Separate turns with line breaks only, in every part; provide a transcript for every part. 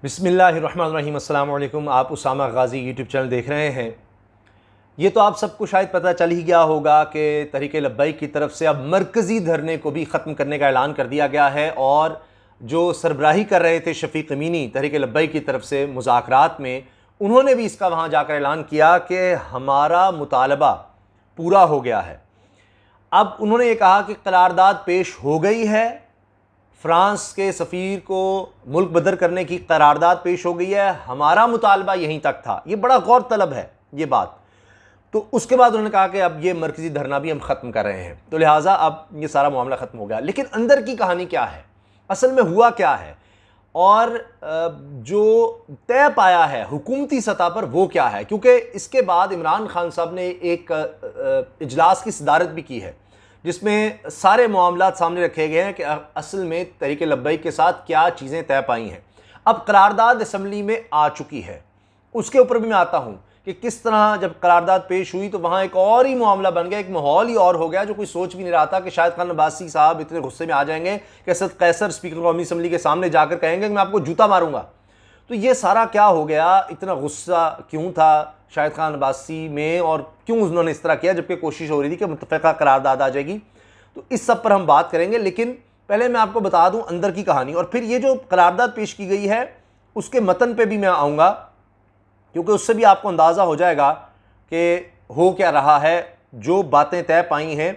बिस्मिल्लाहिर्रहमानिर्रहीम। अस्सलाम वालेकुम। आप उसामा गाज़ी यूट्यूब चैनल देख रहे हैं। ये तो आप सबको शायद पता चल ही गया होगा कि तहरीक लबैक की तरफ से अब मरकज़ी धरने को भी ख़त्म करने का ऐलान कर दिया गया है, और जो सरबराही कर रहे थे शफ़ीक़ अमीनी तहरीक लबैक की तरफ से मुज़ाकरात में, उन्होंने भी इसका वहाँ जाकर ऐलान किया कि हमारा मुतालबा पूरा हो गया है। अब उन्होंने ये कहा कि करारदाद पेश हो गई है, फ़्रांस के सफ़ीर को मुल्क बदर करने की करारदाद पेश हो गई है, हमारा मुतालबा यहीं तक था। ये बड़ा गौर तलब है ये बात। तो उसके बाद उन्होंने कहा कि अब ये मरकज़ी धरना भी हम ख़त्म कर रहे हैं, तो लिहाजा अब ये सारा मामला ख़त्म हो गया। लेकिन अंदर की कहानी क्या है, असल में हुआ क्या है, और जो तय पाया है हुकूमती सतह पर वो क्या है। क्योंकि इसके बाद इमरान खान साहब ने एक इजलास की सदारत भी की है, जिसमें सारे मामलात सामने रखे गए हैं कि असल में तहरीक लबैक के साथ क्या चीज़ें तय पाई हैं। अब करारदाद असम्बली में आ चुकी है, उसके ऊपर भी मैं आता हूँ कि किस तरह जब करारदाद पेश हुई तो वहाँ एक और ही मामला बन गया, एक माहौल ही और हो गया, जो कोई सोच भी नहीं रहा था कि शायद खान अब्बासी साहब इतने गुस्से में आ जाएंगे कि असद कैसर स्पीकर कौमी असम्बली के सामने जाकर कहेंगे कि मैं आपको जूता मारूंगा। तो ये सारा क्या हो गया, इतना गुस्सा क्यों था शाहिद खान अब्बासी में, और क्यों उन्होंने इस तरह किया जबकि कोशिश हो रही थी कि मुत्तफ़िक़ा करारदाद आ जाएगी। तो इस सब पर हम बात करेंगे, लेकिन पहले मैं आपको बता दूं अंदर की कहानी, और फिर ये जो करारदाद पेश की गई है उसके मतन पे भी मैं आऊँगा, क्योंकि उससे भी आपको अंदाज़ा हो जाएगा कि हो क्या रहा है। जो बातें तय पाई हैं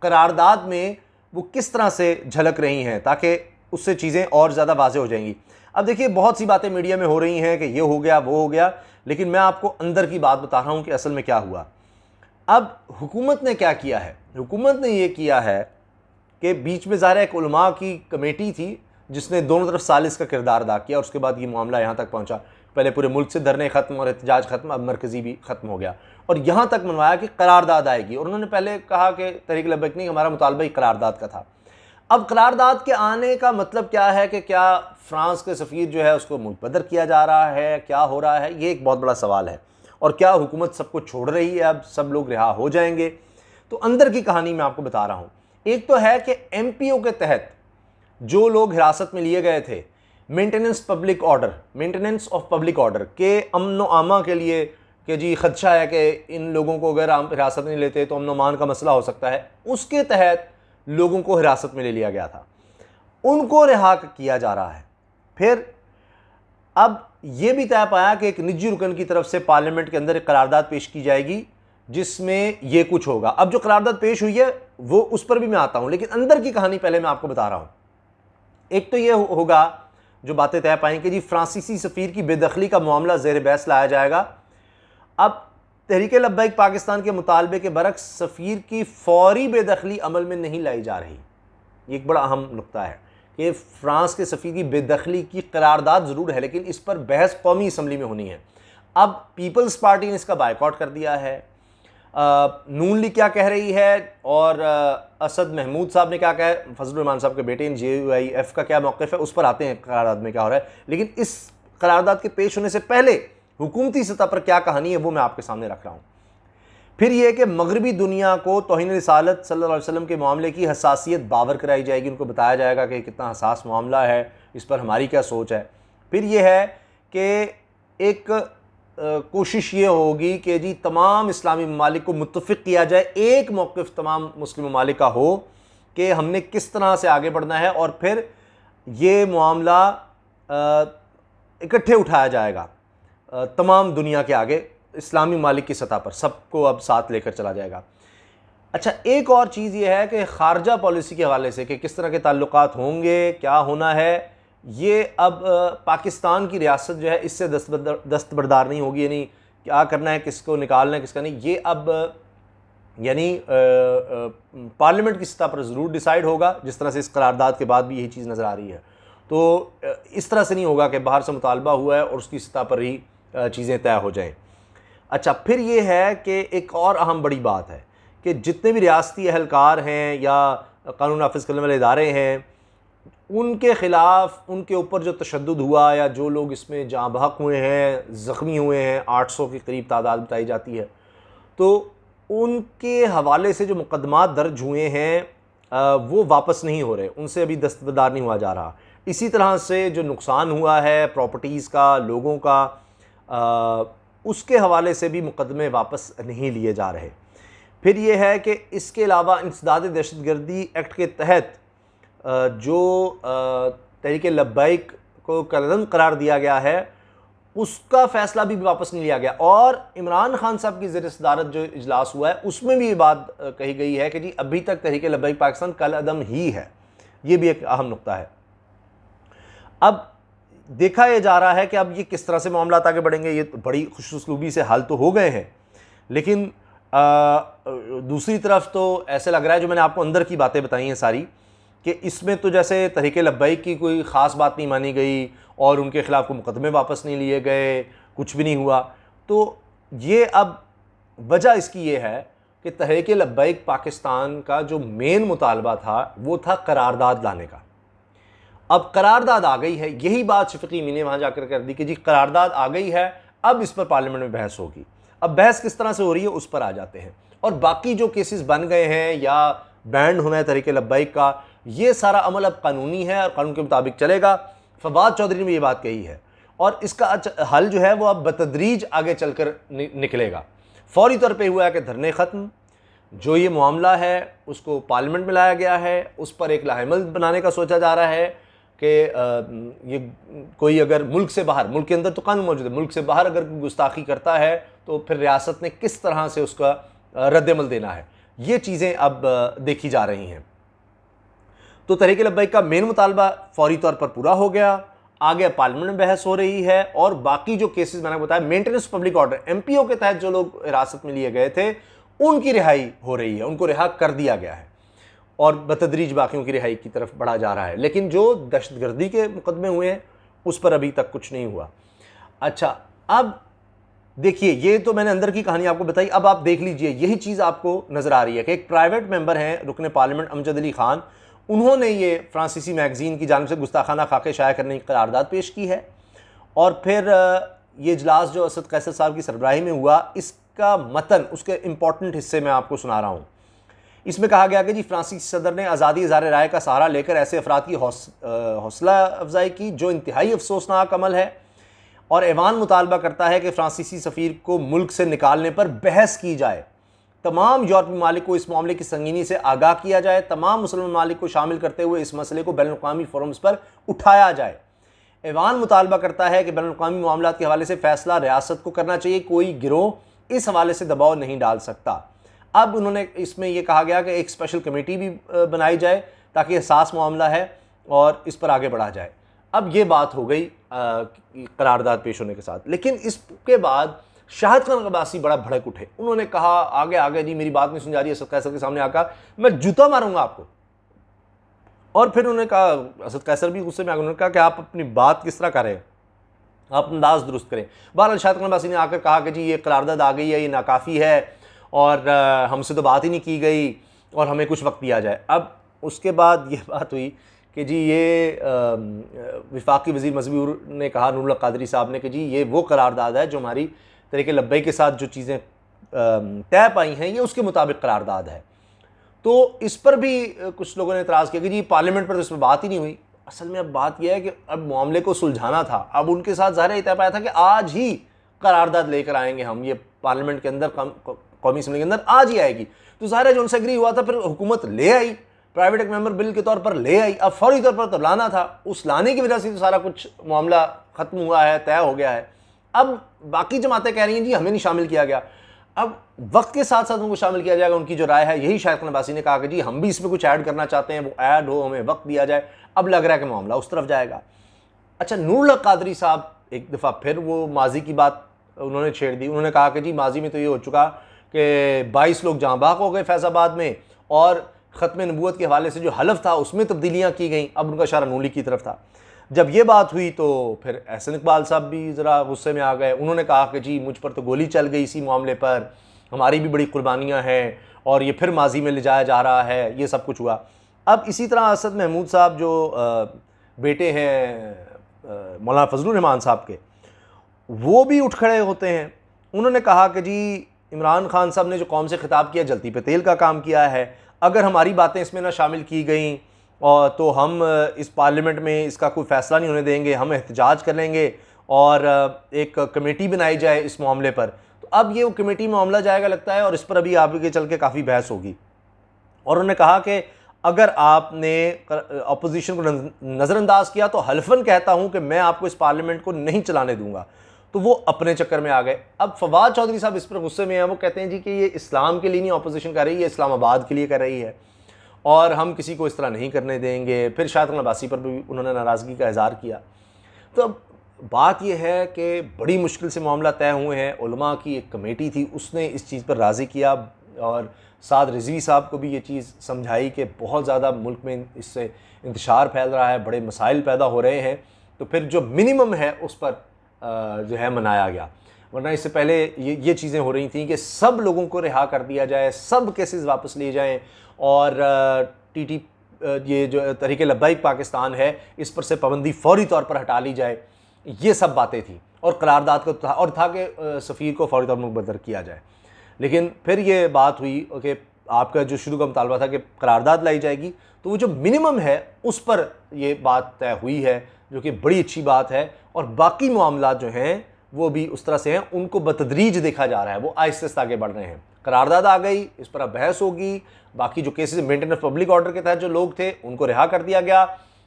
करारदाद में वो किस तरह से झलक रही हैं, ताकि उससे चीज़ें और ज़्यादा वाज़ेह हो जाएंगी। अब देखिए, बहुत सी बातें मीडिया में हो रही हैं कि ये हो गया वो हो गया, लेकिन मैं आपको अंदर की बात बता रहा हूँ कि असल में क्या हुआ। अब हुकूमत ने क्या किया है, हुकूमत ने ये किया है कि बीच में ज़ाहिर एक उलमा की कमेटी थी जिसने दोनों तरफ सालिस का किरदार अदा किया, और उसके बाद ये मामला यहाँ तक पहुँचा। पहले पूरे मुल्क से धरने ख़त्म और एहतजाज ख़त्म, अब मरकज़ी भी ख़त्म हो गया, और यहाँ तक मनवाया कि करारदाद आएगी। और उन्होंने पहले कहा कि तहरीक लबैक नहीं, हमारा मुतालबा ही करारदाद का था। अब करारदाद के आने का मतलब क्या है कि क्या फ़्रांस के सफ़ीर जो है उसको मुल्क बदर किया जा रहा है, क्या हो रहा है, ये एक बहुत बड़ा सवाल है। और क्या हुकूमत सबको छोड़ रही है, अब सब लोग रिहा हो जाएंगे। तो अंदर की कहानी मैं आपको बता रहा हूँ। एक तो है कि MPO के तहत जो लोग हिरासत में लिए गए थे, मेंटेनेंस ऑफ पब्लिक ऑर्डर के अमन व आमा के लिए, कि जी खदशा है कि इन लोगों को अगर हम हिरासत में लेते तो अमन व अमान का मसला हो सकता है, उसके तहत लोगों को हिरासत में ले लिया गया था, उनको रिहा किया जा रहा है। फिर अब ये भी तय पाया कि एक निजी रुकन की तरफ से पार्लियामेंट के अंदर एक करारदाद पेश की जाएगी जिसमें ये कुछ होगा। अब जो करारदाद पेश हुई है वो उस पर भी मैं आता हूँ, लेकिन अंदर की कहानी पहले मैं आपको बता रहा हूँ। एक तो ये होगा जो बातें तय पाई कि जी फ्रांसीसी सफ़ीर की बेदखली का मामला ज़ेर बहस लाया जाएगा। अब तहरीक लबैक पाकिस्तान के मुतालबे के बरक्स सफ़ीर की फ़ौरी बेदखली अमल में नहीं लाई जा रही। ये एक बड़ा अहम नुक्ता है कि फ़्रांस के सफ़ीर की बेदखली की करारदाद ज़रूर है, लेकिन इस पर बहस कौमी असम्बली में होनी है। अब पीपल्स पार्टी ने इसका बायकॉट कर दिया है, नून लीग क्या कह रही है, और असद महमूद साहब ने क्या कहा है, फजल रहमान साहब के बेटे JUIF का क्या मौक़िफ़ है, उस पर आते हैं करारदाद में क्या हो रहा है। लेकिन इस करारदाद के पेश होने से पहले हुकूमती सतह पर क्या कहानी है वो मैं आपके सामने रख रहा हूँ। फिर यह कि मगरबी दुनिया को तौहीन रिसालत सल्लल्लाहु अलैहि वसल्लम के मामले की हसासियत बावर कराई जाएगी, उनको बताया जाएगा कि कितना हसास मामला है, इस पर हमारी क्या सोच है। फिर यह है कि एक कोशिश ये होगी कि जी तमाम इस्लामी ममालिक को मुत्तफ़िक़ किया जाए, एक मौक़िफ़ तमाम मुस्लिम ममालिक का हो कि हमने किस तरह से आगे बढ़ना है, और फिर ये मामला इकट्ठे उठाया जाएगा तमाम दुनिया के आगे, इस्लामी ममालिक की सतह पर सबको अब साथ लेकर चला जाएगा। अच्छा, एक और चीज़ ये है कि ख़ारजा पॉलिसी के हवाले से कि किस तरह के ताल्लुकात होंगे, क्या होना है, ये अब पाकिस्तान की रियासत जो है इससे दस्तबरदार नहीं होगी। यानी क्या करना है, किसको निकालना है, किसका नहीं, ये अब यानी पार्लियामेंट की सतह पर ज़रूर डिसाइड होगा, जिस तरह से इस करारदाद के बाद भी यही चीज़ नज़र आ रही है। तो इस तरह से नहीं होगा कि बाहर से मुतालबा हुआ है और उसकी सतह पर ही चीज़ें तय हो जाएँ। अच्छा, फिर ये है कि एक और अहम बड़ी बात है कि जितने भी रियासती अहलकार हैं या कानून नाफिज करने वाले इदारे हैं, उनके ख़िलाफ़ उनके ऊपर जो तशद्दुद हुआ या जो लोग इसमें जाँ बहक हुए हैं, ज़ख्मी हुए हैं, 800 के करीब तादाद बताई जाती है, तो उनके हवाले से जो मुकदमात दर्ज हुए हैं वो वापस नहीं हो रहे, उनसे अभी दस्तबरदार नहीं हुआ जा रहा। इसी तरह से जो नुकसान हुआ है प्रॉपर्टीज़ का, लोगों का, उसके हवाले से भी मुकदमे वापस नहीं लिए जा रहे। फिर ये है कि इसके अलावा इंसदाद दहशतगर्दी एक्ट के तहत जो तहरीक लब्बैक को कलअदम करार दिया गया है उसका फ़ैसला भी वापस नहीं लिया गया। और इमरान खान साहब की ज़ेर सदारत जो इजलास हुआ है उसमें भी ये बात कही गई है कि जी अभी तक तहरीक लब्बैक पाकिस्तान कलअदम ही है। ये भी एक अहम नुक्ता है। अब देखा यह जा रहा है कि अब ये किस तरह से मामला आगे बढ़ेंगे। ये बड़ी खुशउस्लूबी से हल तो हो गए हैं, लेकिन दूसरी तरफ तो ऐसे लग रहा है, जो मैंने आपको अंदर की बातें बताई हैं सारी, कि इसमें तो जैसे तहरीक लब्बैक की कोई ख़ास बात नहीं मानी गई और उनके ख़िलाफ़ कोई मुकदमे वापस नहीं लिए गए, कुछ भी नहीं हुआ। तो ये अब वजह इसकी ये है कि तहरीक लब्बैक पाकिस्तान का जो मेन मुतालबा था वो था करारदाद लाने का। अब करारदाद आ गई है, यही बात शफीक अमीन ने वहाँ जाकर कर दी कि जी करारदाद आ गई है, अब इस पर पार्लियामेंट में बहस होगी। अब बहस किस तरह से हो रही है उस पर आ जाते हैं। और बाकी जो केसेस बन गए हैं या बैंड होना है तहरीक लब्बैक का, ये सारा अमल अब कानूनी है और कानून के मुताबिक चलेगा। फवाद चौधरी ने ये बात कही है और इसका हल जो है वो अब बतदरीज आगे चलकर निकलेगा। फौरी तौर पे हुआ है कि धरने ख़त्म, जो ये मामला है उसको पार्लियामेंट में लाया गया है, उस पर एक लाहेमल बनाने का सोचा जा रहा है कि ये कोई अगर मुल्क से बाहर, मुल्क के अंदर तो कानून मौजूद है, मुल्क से बाहर अगर गुस्ताखी करता है तो फिर रियासत ने किस तरह से उसका रद्दमल देना है, ये चीज़ें अब देखी जा रही हैं। तो तहरीक लब्बैक का मेन मुतालबा फौरी तौर पर पूरा हो गया, आगे पार्लियामेंट में बहस हो रही है और बाकी जो केसेस मैंने बताया मेंटेनेंस पब्लिक ऑर्डर, MPO के तहत जो लोग हिरासत में लिए गए थे उनकी रिहाई हो रही है, उनको रिहा कर दिया गया है और बतदरीज बाकियों की रिहाई की तरफ बढ़ा जा रहा है। लेकिन जो दहशतगर्दी के मुकदमे हुए हैं उस पर अभी तक कुछ नहीं हुआ। अच्छा, अब देखिए, ये तो मैंने अंदर की कहानी आपको बताई। अब आप देख लीजिए, यही चीज़ आपको नज़र आ रही है कि एक प्राइवेट मेंबर हैं रुकन पार्लियामेंट अमजद अली खान, उन्होंने ये फ्रांसीसी मैगज़ीन की जानिब से गुस्ताखाना खाके शाया करने की करारदाद पेश की है। और फिर ये इजलास जो असद कैसर साहब की सरबराही में हुआ, इसका मतन, उसके इम्पॉर्टेंट हिस्से में आपको सुना रहा हूँ। इसमें कहा गया कि जी फ्रांसीसी सदर ने आज़ादी इज़हार राय का सहारा लेकर ऐसे अफराद की हौसला अफजाई की जो इंतहाई अफसोसनाक अमल है, और ऐवान मुतालबा करता है कि फ्रांसीसी सफ़ीर को मुल्क से निकालने पर बहस की जाए। तमाम यूरोपीय ममालिक को इस मामले की संगीनी से आगाह किया जाए। तमाम मुस्लिम ममालिक को शामिल करते हुए इस मसले को बैनुल-अक़वामी फोरम्स पर उठाया जाए। ऐवान मुतालबा करता है कि बैनुल-अक़वामी मामलात के हवाले से फ़ैसला रियासत को करना चाहिए, कोई गिरोह इस हवाले से दबाव नहीं डाल सकता। अब उन्होंने इसमें यह कहा गया कि एक स्पेशल कमेटी भी बनाई जाए ताकि हसास मामला है और इस पर आगे बढ़ा जाए। अब ये बात हो गई करारदाद पेश होने के साथ। लेकिन इसके बाद शाहिद खान अब्बासी बड़ा भड़क उठे। उन्होंने कहा आगे जी मेरी बात नहीं सुन जा रही है, असद कैसर के सामने आकर मैं जूता मारूंगा आपको। और फिर उन्होंने कहा, असद कैसर भी गुस्से में आकर उन्होंने कहा कि आप अपनी बात किस तरह करें, आप अंदाज दुरुस्त करें। बहरहाल शाहिद खान अब्बासी ने आकर कहा कि जी ये करारदाद आ गई है, ये नाकाफ़ी है और हमसे तो बात ही नहीं की गई और हमें कुछ वक्त दिया जाए। अब उसके बाद ये बात हुई कि जी ये वफाकी वज़ीर मज़बूर ने कहा, नूरुल क़ादरी साहब ने, कि जी ये वो करारदाद है जो हमारी तहरीक लब्बैक के साथ जो चीज़ें तय पाई हैं ये उसके मुताबिक करारदाद है। तो इस पर भी कुछ लोगों ने एतराज़ किया कि जी पार्लियामेंट पर तो इस पर बात ही नहीं हुई। असल में अब बात यह है कि अब मामले को सुलझाना था। अब उनके साथ ज़ाहिर तय पाया था कि आज ही करारदाद लेकर आएंगे हम, ये पार्लियामेंट के अंदर कौमी असम्बली के अंदर आज ही आएगी। तो ज़ाहिर है जो उनसे एग्री हुआ था फिर हुकूमत ले आई, प्राइवेट एक मेंबर बिल के तौर पर ले आई। अब फौरी तौर पर तो लाना था, उस लाने की वजह से तो सारा कुछ मामला ख़त्म हुआ है, तय हो गया है। अब बाकी जमातें कह रही हैं जी हमें नहीं शामिल किया गया। अब वक्त के साथ साथ उनको शामिल किया जाएगा, उनकी जो राय है। यही शाहिद खान अब्बासी ने कहा कि जी हम भी इसमें कुछ ऐड करना चाहते हैं, वो ऐड हो, हमें वक्त दिया जाए। अब लग रहा है कि मामला उस तरफ जाएगा। अच्छा, नूरुल क़ादरी साहब एक दफ़ा फिर वो माजी की बात उन्होंने छेड़ दी। उन्होंने कहा कि जी माजी में तो ये हो चुका कि 22 लोग जहाँ बाग हो गए फैज़ाबाद में, और ख़त्म नबूवत के हवाले से जो हलफ था उसमें तब्दीलियाँ की गई। अब उनका इशारा नूली की तरफ था। जब ये बात हुई तो फिर एहसन इकबाल साहब भी ज़रा गुस्से में आ गए। उन्होंने कहा कि जी मुझ पर तो गोली चल गई इसी मामले पर, हमारी भी बड़ी कुर्बानियाँ हैं और ये फिर माजी में ले जाया जा रहा है, ये सब कुछ हुआ। अब इसी तरह असद महमूद साहब जो बेटे हैं मौलाना फजलुर रहमान साहब के, वो भी उठ खड़े होते हैं। उन्होंने कहा कि जी इमरान खान साहब ने जो कौम से खिताब किया जल्दी पे तेल का काम किया है। अगर हमारी बातें इसमें ना शामिल की गई और तो हम इस पार्लियामेंट में इसका कोई फ़ैसला नहीं होने देंगे, हम एहतजाज कर लेंगे और एक कमेटी बनाई जाए इस मामले पर। तो अब ये वो कमेटी मामला जाएगा लगता है, और इस पर अभी आगे चल के काफ़ी बहस होगी। और उन्होंने कहा कि अगर आपने अपोजिशन को नज़रअंदाज किया तो हल्फन कहता हूं कि मैं आपको इस पार्लियामेंट को नहीं चलाने दूंगा। तो वो अपने चक्कर में आ गए। अब फवाद चौधरी साहब इस पर गुस्से में हैं। वो कहते हैं जी कि ये इस्लाम के लिए नहीं अपोजिशन कर रही है, इस्लामाबाद के लिए कर रही है और हम किसी को इस तरह नहीं करने देंगे। फिर शायद अब्बासी पर भी उन्होंने नाराज़गी का इज़हार किया। तो अब बात यह है कि बड़ी मुश्किल से मामला तय हुए हैं। उलमा की एक कमेटी थी, उसने इस चीज़ पर राज़ी किया और साद रिजवी साहब को भी ये चीज़ समझाई कि बहुत ज़्यादा मुल्क में इससे इंतशार फैल रहा है, बड़े मसाइल पैदा हो रहे हैं। तो फिर जो मिनिमम है उस पर जो है मनाया गया, वरना इससे पहले ये चीज़ें हो रही थी कि सब लोगों को रिहा कर दिया जाए, सब केसेस वापस लिए जाएं और ये जो तहरीक लबैक पाकिस्तान है इस पर से पाबंदी फौरी तौर पर हटा ली जाए। ये सब बातें थी और करारदाद को था कि सफ़ीर को फौरी तौर पर मुबद्दर किया जाए। लेकिन फिर ये बात हुई कि आपका जो शुरू का मुतालबा था कि करारदाद लाई जाएगी, तो वो जो मिनिमम है उस पर ये बात तय हुई है, जो कि बड़ी अच्छी बात है। और बाकी मामला जो हैं वो भी उस तरह से हैं, उनको बतदरीज देखा जा रहा है, वो आहिस्ते आहिस्ते आगे बढ़ रहे हैं। करारदाद आ गई, इस पर अब बहस होगी। बाकी जो केसेस मेंटेनेंस पब्लिक ऑर्डर के तहत जो लोग थे उनको रिहा कर दिया गया।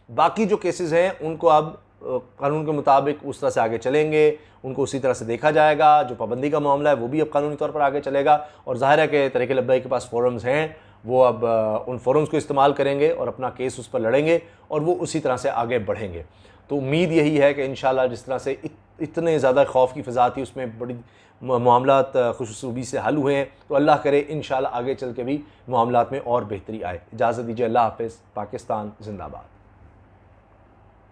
बाकी जो केसेस हैं उनको अब कानून के मुताबिक उस तरह से आगे चलेंगे, उनको उसी तरह से देखा जाएगा। जो पाबंदी का मामला है वो भी अब कानूनी तौर पर आगे चलेगा और ज़ाहिर है कि तहरीक लबैक के पास फोरम्स हैं, वो अब उन फोरम्स को इस्तेमाल करेंगे और अपना केस उस पर लड़ेंगे और वो उसी तरह से आगे बढ़ेंगे। तो उम्मीद यही है कि इंशाल्लाह जिस तरह से इतने ज़्यादा खौफ की फ़िज़ा थी उसमें बड़ी मामलात खुशूबी से हल हुए हैं, तो अल्लाह करे इंशाल्लाह आगे चल के भी मामलात में और बेहतरी आए। इजाज़त दीजिए, अल्लाह हाफ़िज़। पाकिस्तान ज़िंदाबाद।